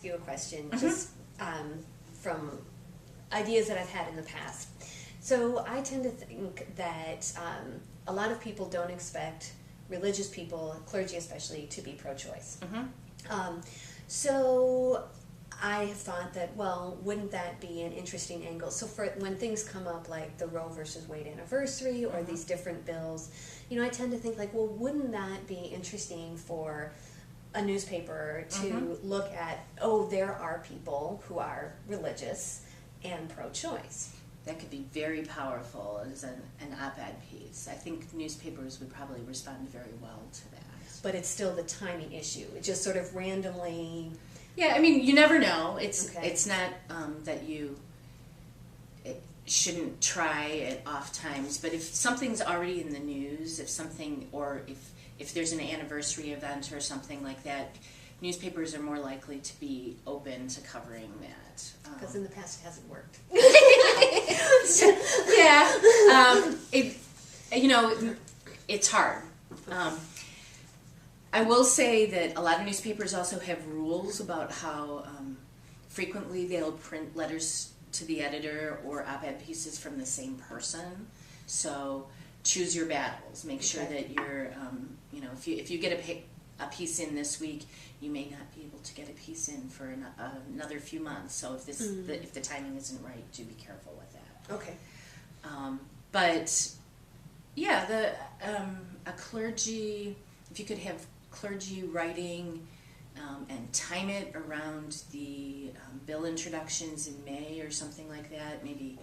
You a question just from ideas that I've had in the past. So I tend to think that a lot of people don't expect religious people, clergy especially, to be pro-choice. So I have thought that, well, wouldn't that be an interesting angle? So for when things come up like the Roe versus Wade anniversary or these different bills, you know, I tend to think like, well, wouldn't that be interesting for a newspaper to look at, oh, there are people who are religious and pro-choice. That could be very powerful as an op-ed piece. I think newspapers would probably respond very well to that. But it's still the timing issue. It just sort of randomly... Yeah, I mean, you never know. It's Okay. it's not that you shouldn't try at off times, but if something's already in the news, if something, or if there's an anniversary event or something like that, newspapers are more likely to be open to covering that. Because in the past it hasn't worked. It's hard. I will say that a lot of newspapers also have rules about how frequently they'll print letters to the editor or op-ed pieces from the same person. So choose your battles. Make sure that you're, if you get a piece in this week, you may not be able to get a piece in for another few months. So if if the timing isn't right, do be careful with that. Okay. But yeah, a clergy, if you could have clergy writing and time it around the bill introductions in May or something like that, maybe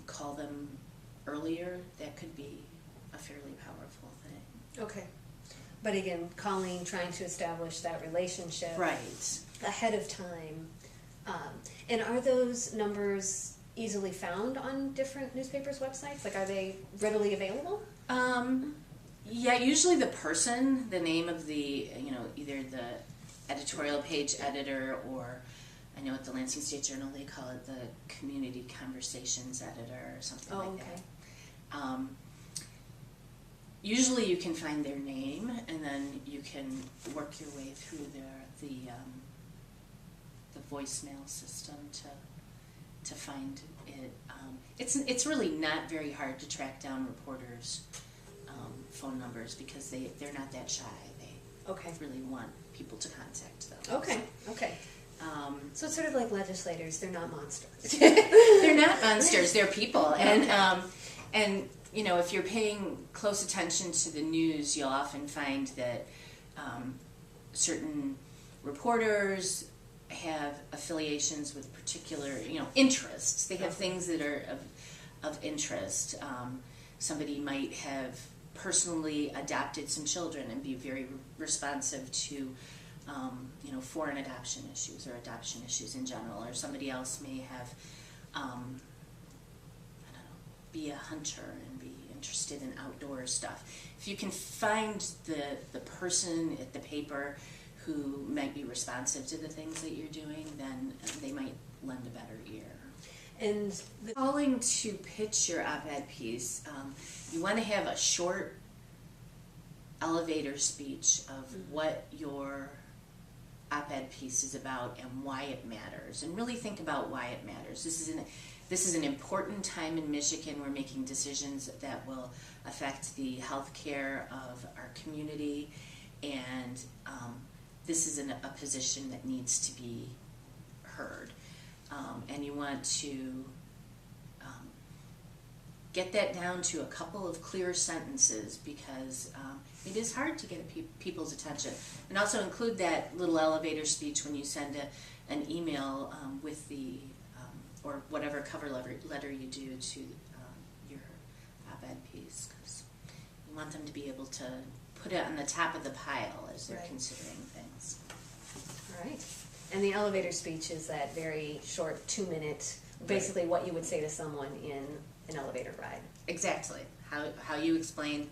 call them earlier, that could be a fairly powerful thing. Okay. But again, trying to establish that relationship Right. ahead of time. And are those numbers easily found on different newspapers' websites? Like, are they readily available? Yeah, usually the person, the name of the, either the editorial page editor, or I know at the Lansing State Journal they call it the community conversations editor or something like that. Usually you can find their name, and then you can work your way through the voicemail system to find it. It's really not very hard to track down reporters' phone numbers because they're not that shy. They really want people to contact them. Okay. So it's sort of like legislators. They're not monsters. They're not monsters. They're people, and if you're paying close attention to the news, you'll often find that certain reporters have affiliations with particular, interests. They have things that are of interest. Somebody might have personally adopted some children and be very responsive to, foreign adoption issues or adoption issues in general. Or somebody else may have, be a hunter and be interested in outdoor stuff. If you can find the person at the paper who might be responsive to the things that you're doing, then they might lend a better ear. And Calling to pitch your op-ed piece, you want to have a short elevator speech of what your op-ed piece is about and why it matters, and really think about why it matters. This is an important time in Michigan. We're making decisions that will affect the health care of our community, and this is a position that needs to be heard. And you want to get that down to a couple of clear sentences, because it is hard to get people's attention. And also include that little elevator speech when you send an email with the or whatever cover letter you do to your op-ed piece, because you want them to be able to put it on the top of the pile as they're considering things. All right. And the elevator speech is that very short 2-minute, basically what you would say to someone in an elevator ride. Exactly. How you explain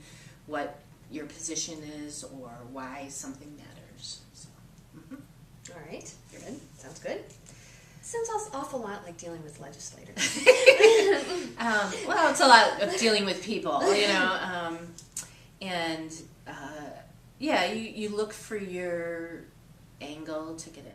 what your position is or why something matters. So, All right. Good. Sounds good. Sounds awful lot like dealing with legislators. Well, it's a lot of dealing with people, and you look for your angle to get it.